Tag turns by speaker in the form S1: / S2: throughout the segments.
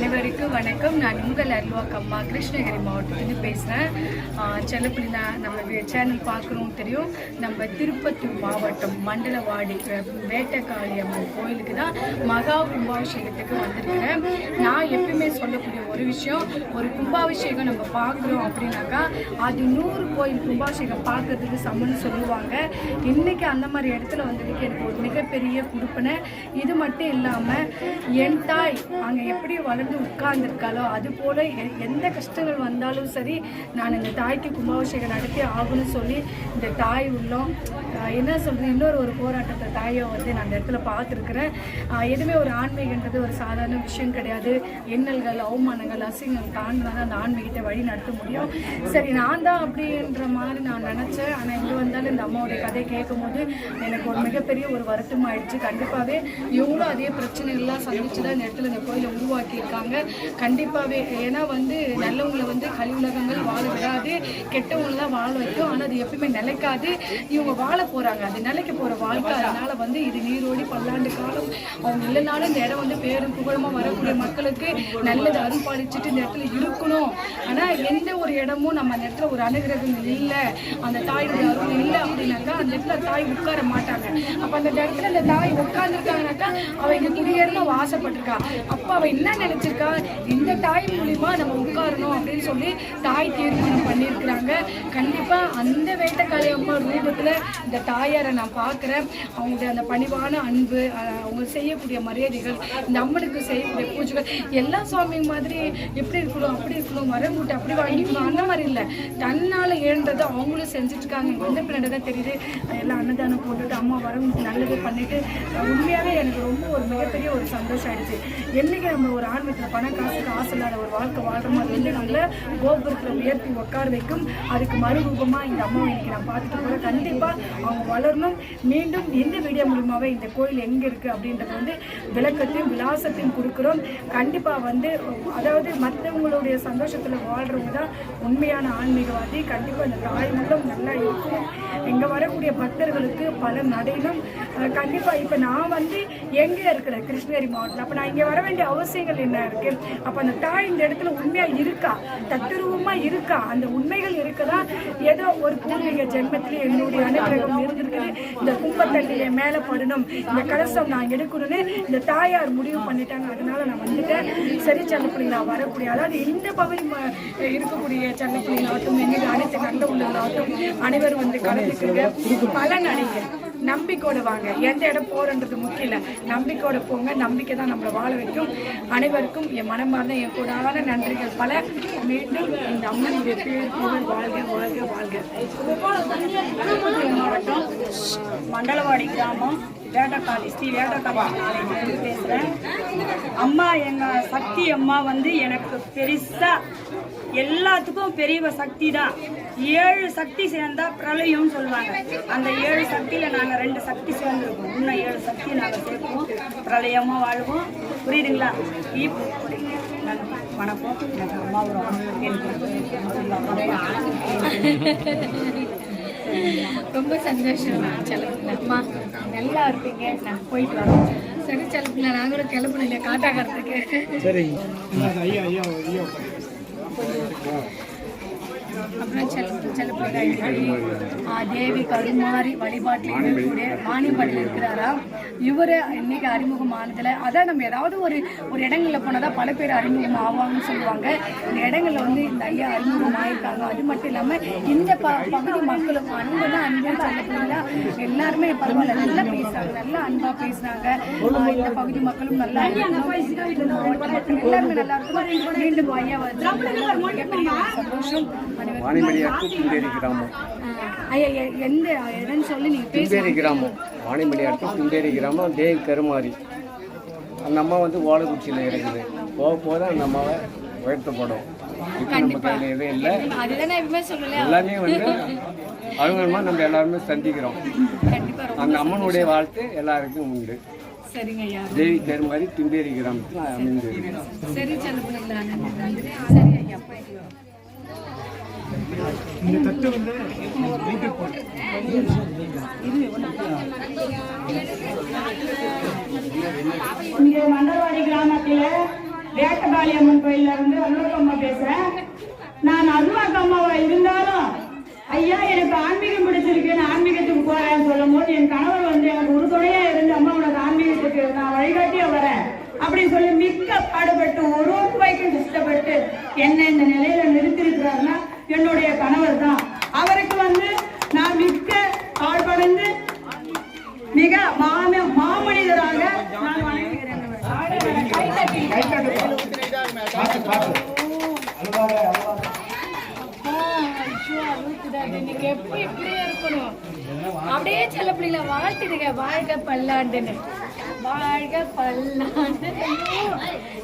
S1: அனைவருக்கும் வணக்கம். நான் உங்கள் அருள்வாக்கு அம்மா கிருஷ்ணகிரி மாவட்டத்துலேருந்து பேசுகிறேன். செல்லப்பிள்ளை நம்ம சேனல் பார்க்கணும்னு தெரியும். நம்ம திருப்பத்தூர் மாவட்டம் மண்டலவாடி வேட்டக்காளி அம்மன் கோயிலுக்கு தான் மகா கும்பாபிஷேகத்துக்கு வந்திருக்கிறேன். நான் எப்பயுமே சொல்லக்கூடிய ஒரு விஷயம், ஒரு கும்பாபிஷேகம் நம்ம பார்க்குறோம் அப்படின்னாக்கா அது 100 கோயில் கும்பாபிஷேகம் பார்க்கறதுக்கு சமன்னு சொல்லுவாங்க. இன்றைக்கி அந்த மாதிரி இடத்துல வந்ததுக்கு எனக்கு ஒரு மிகப்பெரிய கொடுப்பனை. இது மட்டும் இல்லாமல் என் தாய் அங்கே எப்படி வளர்ந்து உட்கார்ந்துருக்காளோ அது போல் எந்த கஷ்டங்கள் வந்தாலும் சரி, நான் இந்த தாய்க்கு கும்பாபிஷேகம் நடத்தி ஆகும்னு சொல்லி இந்த தாய் உள்ளோம் என்ன சொல்கிறேன், இன்னொரு போராட்டத்தை தாயை வந்து நான் அந்த இடத்துல பார்த்துருக்குறேன். எதுவுமே ஒரு ஆன்மீகன்றது ஒரு சாதாரண விஷயம் கிடையாது. இன்னல்கள், அவமானங்கள், அசிங்கங்கள் தாண்டினா தான் அந்த ஆன்மீகத்தை வழி நடத்த முடியும். சரி, நான் தான் அப்படின்ற மாதிரி நான் நினச்சேன். ஆனால் இங்கே வந்தாலும் இந்த அம்மாவுடைய கதையை கேட்கும் போது எனக்கு ஒரு மிகப்பெரிய ஒரு வருத்தம் ஆயிடுச்சு. கண்டிப்பாகவே இவங்களும் அதே பிரச்சனைகள்லாம் சந்திச்சு தான் இந்த இடத்துல இந்த கோயிலை உருவாக்கியிருக்காங்க. கண்டிப்பாகவே ஏன்னா வந்து நல்லவங்களை வந்து கலி உலகங்கள் வாழ விடாது, கெட்டவங்களை தான் வாழ வைக்கும். ஆனால் அது எப்பயுமே நிலைக்காது. இவங்க வாழ போகிறாங்க, அது நிலைக்க போகிற வாழ்க்கை. அதனால் வந்து இது நீரோடி பல்லாண்டு காலம் அவங்க இல்லைனாலும் இந்த இடம் வந்து பேரும் புகழமாக வரக்கூடிய மக்களுக்கு நல்லது அருள்பாலிச்சுட்டு இந்த இடத்துல இருக்கணும். ஆனால் எந்த ஒரு இடமும் நம்ம அந்த இடத்துல ஒரு அனுகிரகம் இல்லை, அந்த தாயுடைய அருள் இல்லை அப்படின்னாக்கா அந்த இடத்துல தாய் உட்கார மாட்டாங்க. அப்போ அந்த இடத்துல அந்த தாய் உட்கார்ந்துருக்காங்கனாக்கா அவள் இங்கே குடியேறணும் அவள் ஆசைப்பட்டிருக்கா. அப்போ அவள் என்ன நினச்சிருக்கா, இந்த தாய் மூலிமா நம்ம உட்காரணும் அப்படின்னு சொல்லி தாய் தீர்மானம் பண்ணியிருக்கிறாங்க. கண்டிப்பாக அந்த வேட்டக்காளி அம்மா ரூபத்தில் இந்த தாயாரை நான் பார்க்குறேன். அவங்களுடைய அந்த பணிவான அன்பு, அவங்க செய்யக்கூடிய மரியாதைகள், இந்த அம்மனுக்கு செய்யக்கூடிய பூஜைகள் எல்லா சுவாமி மாதிரி எப்படி இருக்கணும் அப்படி இருக்கணும், வரமுட்டை அப்படி வாங்கிக்கணும் அந்த மாதிரி இல்லை. தன்னால் ஏன்றதை அவங்களும் செஞ்சுட்ருக்காங்க. எந்த பின்னாடி தான் தெரியுது. எல்லாம் அன்னதானம் போட்டுட்டு அம்மா வரமுட்டு நல்லது பண்ணிட்டு உண்மையாகவே எனக்கு ரொம்ப ஒரு மிகப்பெரிய ஒரு சந்தோஷம் ஆயிடுச்சு. என்றைக்கு நம்ம ஒரு ஆன்மீகத்தில் பண காசுக்கு ஆசை இல்லாத ஒரு வாழ்க்கை வாழ்கிற மாதிரி வந்து நல்ல கோபுரத்தில் உயர்த்தி உட்கார வைக்கும். அதுக்கு மறுரூபமாக இந்த அம்மாவை இன்னைக்கு நான் பார்த்துட்டு போகிறேன். கண்டிப்பாக அவங்க வளரணும். மீண்டும் இந்த வீடியோ மூலமாகவே இந்த கோயில் எங்கே இருக்குது அப்படின்றத வந்து விளக்கத்தையும் விலாசத்தையும் கொடுக்குறோம். கண்டிப்பாக வந்து அதாவது மற்றவங்களுடைய சந்தோஷத்தில் வாழ்கிறவங்க தான் உண்மையான ஆன்மீகவாதி. கண்டிப்பாக இந்த தாய் மூலம் நல்லா இருக்கும். இங்கே வரக்கூடிய பக்தர்களுக்கு பலன் அடையணும். கண்டிப்பாக இப்போ நான் வந்து எங்கே இருக்கிறேன், கிருஷ்ணகிரி மாவட்டத்தில். அப்போ நான் இங்கே வர வேண்டிய அவசியங்கள் என்ன இருக்குது? அப்போ அந்த தாய் இந்த இடத்துல உண்மையாக இருக்கா, தத்துரூபமாக இருக்கா, அந்த உண்மைகள் இருக்கதா? ஏதோ ஒரு பூர்வீக ஜென்மத்திலே என்னுடைய அனுகிரகம் இருந்திருக்குது, இந்த கும்பத்தண்ணியை மேலே படணும், இந்த கலசம் நான் எடுக்கணும்னு இந்த தாயார் முடிவு பண்ணிட்டாங்க. அதனால நான் வந்துட்டேன். சரி செல்லப்பிள்ளைங்க, நான் வரக்கூடிய அதாவது இந்த பகுதி இருக்கக்கூடிய செல்லப்பிள்ளைங்களாகட்டும், எங்கள் அனைத்து நல்ல உள்ளவர்களாகட்டும் அனைவரும் வந்து கலந்துக்குங்க. பலன் அடைங்க. நம்பிக்கையோட வாங்க. எந்த இடம் போறன்றது முக்கியம் இல்லை, நம்பிக்கையோட போங்க. நம்பிக்கை தான் நம்மளை வாழ வைக்கும். அனைவருக்கும் என் மனமார்ந்த என் கூடான நன்றிகள் பல. மீண்டும் இந்த அம்மனுடைய பேர் புகழ் வாழ்க வாழ்க வாழ்க. மாவட்டம் மண்டலவாடி கிராமம் வேட்டக்காளி ஸ்ரீ வேட்டக்காளி பேசுகிறேன். அம்மா எங்கள் சக்தி அம்மா வந்து எனக்கு பெருசாக எல்லாத்துக்கும் பெரிய சக்தி தான். 7 சக்தி சேர்ந்தா பிரளயம்னு சொல்லுவாங்க. அந்த 7 சக்தியில் நாங்கள் 2 சக்தி சேர்ந்துருக்கோம். இன்னும் 7 சக்தி நாங்கள் சேர்ப்போம், பிரளயமாக வாழ்வோம். புரியுதுங்களா? இப்போ வணக்கம். எனக்கு அம்மாவோட
S2: ரொம்ப சந்தோஷம். செல்லப்பிள்ளை அம்மா நல்லா இருப்பீங்க. நான் போயிட்டு வரோம். சரி செல்லப்பிள்ளை, நாங்களும் கிளம்பணும் இல்லையா காட்டாக்கிறதுக்கு. அப்புறம் செல்லப்பிள்ளை தேவி கருமாறி வழிபாட்டில் இருக்கக்கூடிய வாணியம்பாடியில் இருக்கிறாரா. இவர் இன்னைக்கு அறிமுகமானதில் அதான் நம்ம ஏதாவது ஒரு இடங்களில் போனால் தான் பல பேர் அறிமுகம் ஆவாங்கன்னு சொல்லுவாங்க. இந்த இடங்களில் வந்து இந்த ஐயா அறிமுகம் ஆகியிருக்காங்க. அது மட்டும் இல்லாமல் இந்த பகுதி மக்களும் அன்புனா அன்பு செல்லப்பிள்ளைங்களா எல்லாருமே பரவாயில்ல, நல்லா பேசுகிறாங்க, நல்லா அன்பாக பேசுகிறாங்க. இந்த பகுதி மக்களும் நல்லா எல்லாருமே நல்லா இருக்கும். மீண்டும் ஐயா மிகப்பெரிய சந்தோஷம். எந்த இடம்னு சொல்லி நீங்கள்
S3: தும்பேரி கிராமம், வாணிமணி அடுத்து தும்பேரி கிராமம், தேவி கருமாரி. அந்த அம்மா வந்து ஓலக்குச்சியில் இருக்குது. போக போத அந்த அம்மாவை உயர்த்தப்படும். இப்போ நம்ம கையில் எதுவும் இல்லை, எல்லாமே வந்து அழுங்கமாக நம்ம எல்லாருமே சந்திக்கிறோம். அந்த அம்மனுடைய வாழ்த்து எல்லாருக்கும் உண்டு.
S2: சரிங்க ஐயா.
S3: தேவி கருமாரி தும்பேரி கிராமத்தில் அமைந்து.
S2: சரி செல்லப்பிள்ளைங்களா, சரி ஐயா.
S4: இந்த தட்டு வந்து
S5: இங்கே மண்டலவாடி கிராமத்தில் வேட்டை
S4: வேட்டக்காளியம்மன் கோயில்ல இருந்து அருள்வாக்கம்மா பேசுறேன். நான் அருள்வாக்கம்மாவா இருந்தாலும் ஐயா எனக்கு ஆன்மீகம் பிடிச்சிருக்கு, நான் ஆன்மீகத்துக்கு போறேன்னு சொல்லும் போது என் கணவர் வந்து எனக்கு உறுதுணையா இருந்து அம்மா உனக்கு ஆன்மீகத்துக்கு நான் வழிகாட்டியா வரேன் அப்படின்னு சொல்லி மிக்க பாடுபட்டு ஒரு ரூபாய்க்கும் கஷ்டப்பட்டு என்ன இந்த நிலையில நிறுத்திருக்கிறாருன்னா என்னுடைய கணவர் தான். அவருக்கு வந்து நான் மிக்க பாடுபடைந்து மிக மாமனிதராக நான் வணங்குகிறேன்.
S2: இன்னைக்கு எப்படி இப்படியே இருக்கணும், அப்படியே செல்ல பிள்ளைங்கள வாழ்த்துடுங்க. வாழ்க பல்லாண்டுன்னு, வாழ்க பல்லாண்டு.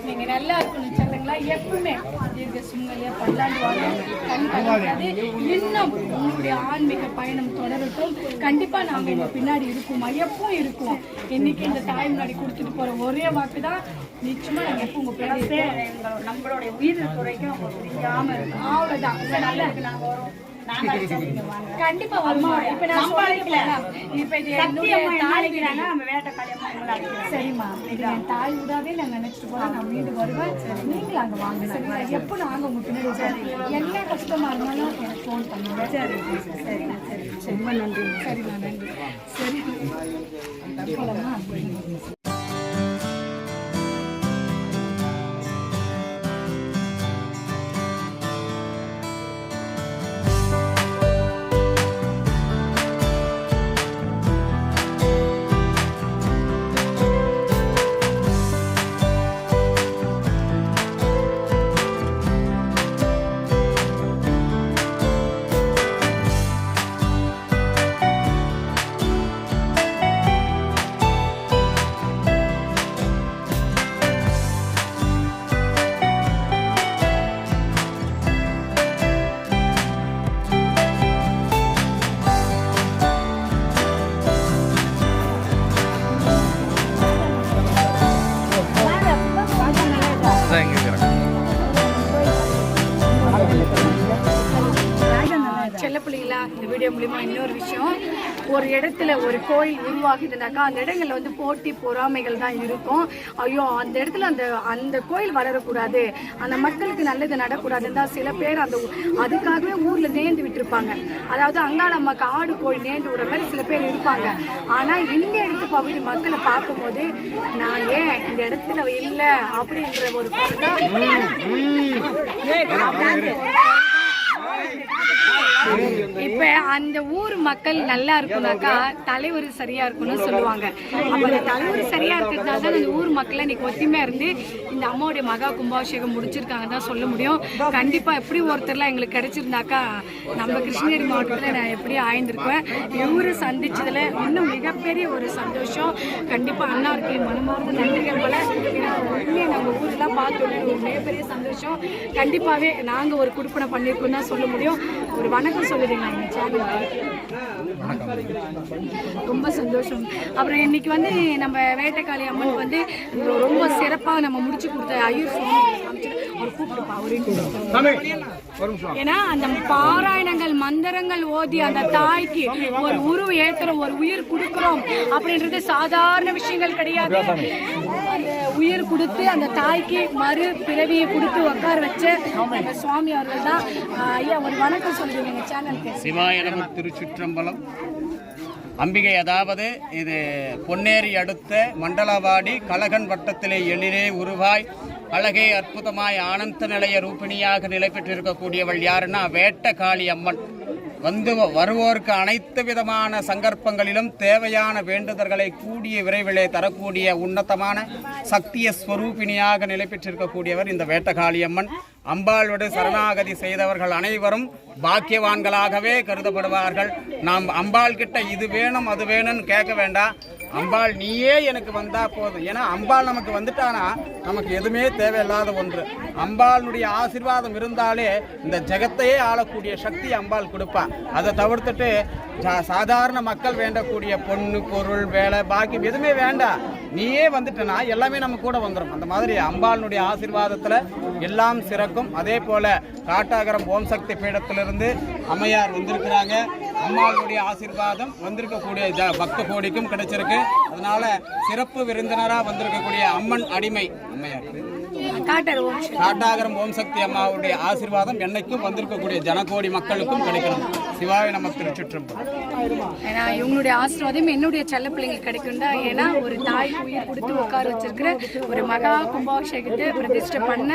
S2: நீங்க நல்லா இருக்கணும் சொல்லுங்களா, எப்பவுமே தீர்க்க சுமங்கலியா பல்லாண்டு வாழ்க்கை. இன்னும் உங்களுடைய ஆன்மீக பயணம் தொடரட்டும். கண்டிப்பா நாங்க உங்க பின்னாடி இருக்குமா, எப்பவும் இருக்கும். இன்னைக்கு இந்த தாய் முன்னாடி கொடுத்துட்டு போற ஒரே வாக்கு தான், நிச்சயமா நாங்க எப்போ உங்க பின்னாடி நம்மளுடைய உயிர் துறைக்கும் அவ்வளவுதான். நல்லா இருக்கு, நாங்க வரோம். கண்டிப்பா வருமா? இப்ப நான் இப்ப இது சரிம்மா, இது என் தாய் விடாதே நான் நினைச்சிட்டு போறேன். நான் வீட்டுக்கு வருவேன், நீங்களும் அங்க வாங்க சரிங்களா? எப்போ நாங்க உங்க பின்னாடி என்ன கஷ்டமா இருந்தாலும் எனக்கு ஃபோன் பண்ணுங்க. சரி சரி சரி சரிம்மா, நன்றி. சரிம்மா, நன்றி. சரி போலாமா? செல்லப்பிள்ளைங்களா, இந்த வீடியோ மூலிமா இன்னொரு விஷயம், ஒரு இடத்துல ஒரு கோயில் உருவாகுதுனாக்கா அந்த இடங்கள்ல வந்து போட்டி பொறாமைகள் தான் இருக்கும். ஐயோ அந்த இடத்துல அந்த கோயில் வளரக்கூடாது, அந்த மக்களுக்கு நல்லது நடக்கூடாதுன்னு தான் சில பேர் அதுக்காகவே ஊர்ல நேர்ந்து விட்டுருப்பாங்க. அதாவது அங்காளம்மாக்கு ஆடு கோழி நேர்ந்து விடுற மாதிரி சில பேர் இருப்பாங்க. ஆனா இந்த இடத்து பகுதி மக்களை பார்க்கும்போது நான் ஏன் இந்த இடத்துல இல்லை அப்படின்ற ஒரு இப்ப அந்த ஊர் மக்கள் நல்லா இருக்குனாக்கா தலைவர் சரியா இருக்கணும்னு சொல்லுவாங்க. அப்ப அந்த தலைவர் சரியா இருக்கிறதுனால தான் அந்த ஊர் மக்களை இன்னைக்கு ஒத்துமையா இருந்து இந்த அம்மாவுடைய மகா கும்பாபிஷேகம் முடிச்சிருக்காங்க தான் சொல்ல முடியும். கண்டிப்பா எப்படி ஒருத்தர்லாம் எங்களுக்கு கிடைச்சிருந்தாக்கா நம்ம கிருஷ்ணகிரி மாவட்டத்துல நான் எப்படி ஆய்ந்திருப்பேன். இவரு சந்திச்சதுல இன்னும் மிகப்பெரிய ஒரு சந்தோஷம். கண்டிப்பா அண்ணாருக்கு மனமார்ந்த நன்றிகள் போல. உண்மையை நம்ம ஊர்லாம் பார்த்து ஒரு மிகப்பெரிய சந்தோஷம். கண்டிப்பாவே நாங்க ஒரு குடுப்பனை பண்ணியிருக்கோம் தான் சொல்ல முடியும். ஒரு வணக்கம் சொல்லுறீங்க எங்க சேனலுக்கு. ரொம்ப சந்தோஷம். அப்புறம் இன்னைக்கு வந்து நம்ம வேட்டக்காளி அம்மன் வந்து ரொம்ப சிறப்பாக நம்ம முடிச்சு கொடுத்த ஐயூர் சுவாமி ஒரு கூப்பிடுப்பா ஒரு ஏன்னா அந்த பாராயணங்கள் மந்திரங்கள் ஓதி அந்த தாய்க்கு ஒரு உருவ ஏத்துறோம், ஒரு உயிர் கொடுக்குறோம் அப்படின்றது சாதாரண விஷயங்கள் கிடையாது. அந்த உயிர் கொடுத்து அந்த தாய்க்கு மறு பிறவியை கொடுத்து உட்கார வச்ச சுவாமி அவர்கள் தான். ஐயா ஒரு வணக்கம் சொல்லுங்க எங்க சேனலுக்கு.
S5: சிவாய நம. திருச்சிற்றம்பலம். அம்பிகை, அதாவது இது பொன்னேரி அடுத்த மண்டலவாடி கலகன் வட்டத்திலே எழிலே உருவாய் அழகே அற்புதமாய் ஆனந்த நிலைய ரூபிணியாக நிலை பெற்றிருக்கக்கூடியவள் யாருன்னா வேட்டக்காளி அம்மன். வருவோருக்கு அனைத்து விதமான சங்கற்பங்களிலும் தேவையான வேண்டுதல்களை கூடிய விரைவிலே தரக்கூடிய உன்னதமான சக்திய ஸ்வரூபிணியாக நிலை பெற்றிருக்கக்கூடியவர் இந்த வேட்டக்காளி அம்மன். அம்பாளோடு சரணாகதி செய்தவர்கள் அனைவரும் பாக்கியவான்களாகவே கருதப்படுவார்கள். நாம் அம்பாள் கிட்ட இது வேணும் அது வேணும்னு கேட்க வேண்டாம். அம்பாள் நீயே எனக்கு வந்தா போதும். ஏன்னா அம்பாள் நமக்கு வந்துட்டானா நமக்கு எதுவுமே தேவையில்லாத ஒன்று. அம்பாளுடைய ஆசீர்வாதம் இருந்தாலே இந்த ஜெகத்தையே ஆளக்கூடிய சக்தி அம்பாள் கொடுப்பா. அதை தவிர்த்துட்டு சாதாரண மக்கள் வேண்டக்கூடிய பொண்ணு பொருள் வேலை பாக்கி எதுவுமே வேண்டாம். நீயே வந்துட்டனா எல்லாமே நம்ம கூட வந்துடும். அந்த மாதிரி அம்பாளுடைய ஆசீர்வாதத்தில் எல்லாம் சிறக்கும். அதே போல காட்டாகரம் ஓம் சக்தி பீடத்திலிருந்து அம்மையார் வந்திருக்கிறாங்க. அம்மாளுடைய ஆசீர்வாதம் வந்திருக்கக்கூடிய பக்த கோடிக்கும் கிடைச்சிருக்கு. அதனால சிறப்பு விருந்தினராக வந்திருக்கக்கூடிய அம்மன் அடிமை அம்மையார் காட்டாகரம் ஓம் சக்தி அம்மாவுடைய ஆசீர்வாதம் என்னைக்கும் வந்திருக்கக்கூடிய ஜனகோடி மக்களுக்கும் கிடைக்கணும். சிவாய நம திருச்சிற்றம்பலம்.
S2: ஏன்னா இவங்களுடைய ஆசீர்வாதம் என்னுடைய செல்ல பிள்ளைங்களுக்கு கிடைக்கும் தான். ஏன்னா ஒரு தாய் உயிர் கொடுத்து உட்கார வச்சிருக்கிற ஒரு மகா கும்பாபிஷேகத்தை பிரதிஷ்டை பண்ண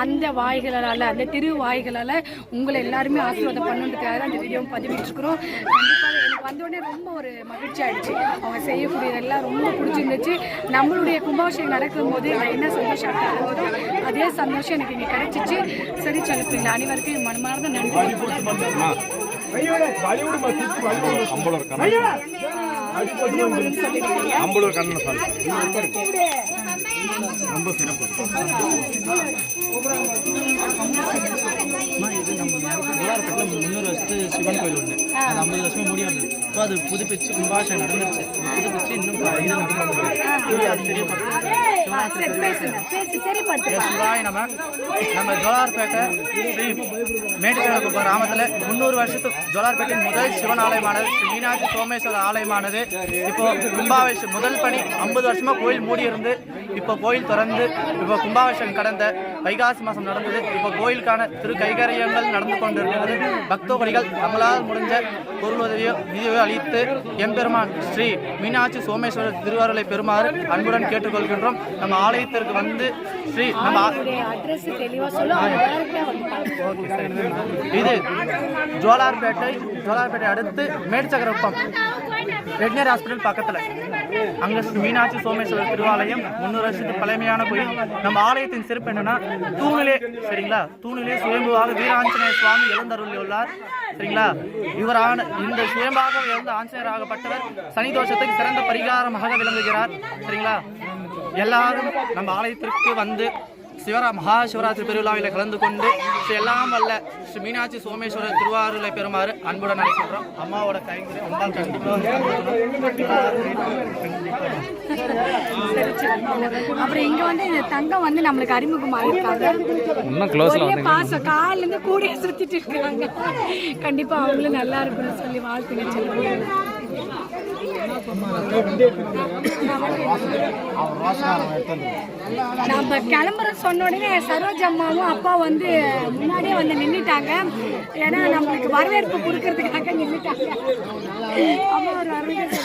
S2: அந்த வாய்களால், அந்த திரு வாய்களால் உங்களை எல்லாருமே ஆசீர்வாதம் பண்ணுறதுக்காக அந்த வீடியோ பதிவிட்டுருக்குறோம். கண்டிப்பாக எனக்கு வந்தோடனே ரொம்ப ஒரு மகிழ்ச்சி ஆயிடுச்சு. அவங்க செய்யக்கூடியதெல்லாம் ரொம்ப பிடிச்சிருந்துச்சு. நம்மளுடைய கும்பாபிஷேகம் நடக்கும் போது நான் என்ன சந்தோஷம் நடந்ததோ அதே சந்தோஷம் எனக்கு இங்கே கிடைச்சிச்சு. சரி செல்லப்பிள்ளை அனைவருக்கும் மனமார்ந்த நன்றி.
S6: அம்பலூர் கண்ணன் சாமி ரொம்ப சிறப்பு.
S7: இது நம்ம ஜோலார்பேட்டில் 300 வருஷத்து சிவன் கோயில் உண்டு. அது 50 வருஷமா முடியாது. இப்போ அது புதுப்பிச்சு கும்பாபிஷேகம் நடந்துருச்சு. புதுப்பிச்சு இன்னும் இது சிவாய் நம்ம ஜோலார்பேட்டை ஸ்ரீ மேட்டுக்கிழக்கு கிராமத்தில் 300 வருஷத்து ஜோலார்பேட்டின் முதல் சிவன் ஆலயமானது ஸ்ரீ மீனாட்சி சோமேஸ்வரர் ஆலயமானது இப்போ கும்பாபிஷேகம் முதல் பணி 50 வருஷமா கோயில் மூடி இருந்து இப்போ கோயில் திறந்து இப்போ கும்பாபிஷேகம் கடந்த வைகாசி மாதம் நடந்தது. இப்போ கோயிலுக்கான திரு கைகரியங்கள் நடந்து கொண்டிருக்கிறது. பக்தோபடிகள் தங்களால் முடிஞ்ச பொருள் உதவியோ நிதியோ அளித்து எம்பெருமான் ஸ்ரீ மீனாட்சி சோமேஸ்வரர் திருவாரூரை பெறுமாறு அன்புடன் கேட்டுக்கொள்கின்றோம். நம்ம ஆலயத்திற்கு வந்து ஸ்ரீ நம்ம இது ஜோலார்பேட்டை அடுத்து மேட்டுச்சக்கரப்பம் வெட்டினரி ஹாஸ்பிட்டல் பக்கத்தில் அங்கே மீனாட்சி சோமேஸ்வரர் திருவாலயம் 300 வருஷத்துக்கு பழமையான கோயில். நம்ம ஆலயத்தின் சிறப்பு என்னன்னா தூணிலே சரிங்களா, தூணிலே சுயம்புவாக வீராஞ்சநேய சுவாமி எழுந்தருளியுள்ளார் சரிங்களா. இவரான இந்த சுயம்பாக எழுந்த ஆஞ்சநேயராகப்பட்டவர் சனி தோஷத்துக்கு சிறந்த பரிகாரமாக விளங்குகிறார் சரிங்களா. எல்லாரும் நம்ம ஆலயத்திற்கு வந்து மகா சிவராத்திரி பெருவிழாவில் கலந்து கொண்டு எல்லாம் வல்ல ஸ்ரீ மீனாட்சி சோமேஸ்வரர் திருவாரூரை பெறுமாறு அன்புடன் அழைக்கின்றோம். அம்மாவோட கைங்கரை ரொம்ப கண்டிப்பாக.
S2: அப்புறம் இங்க வந்து இந்த தங்கம் வந்து நம்மளுக்கு அறிமுகமாக இருக்காங்க. பாசம் காலில இருந்து கூடிய சுத்திட்டு இருக்காங்க. கண்டிப்பா அவங்களும் நல்லா இருக்குன்னு சொல்லி வாழ்த்துங்க சொல்லுவாங்க. நம்ம கிளம்புற சொன்ன உடனே சரோஜ் அம்மாவும் அப்பா வந்து முன்னாடியே வந்து நின்றுட்டாங்க. ஏன்னா நம்மளுக்கு வரவேற்பு கொடுக்கறதுக்காக நின்றுட்டாங்க. அம்மா ஒரு வரவேற்பு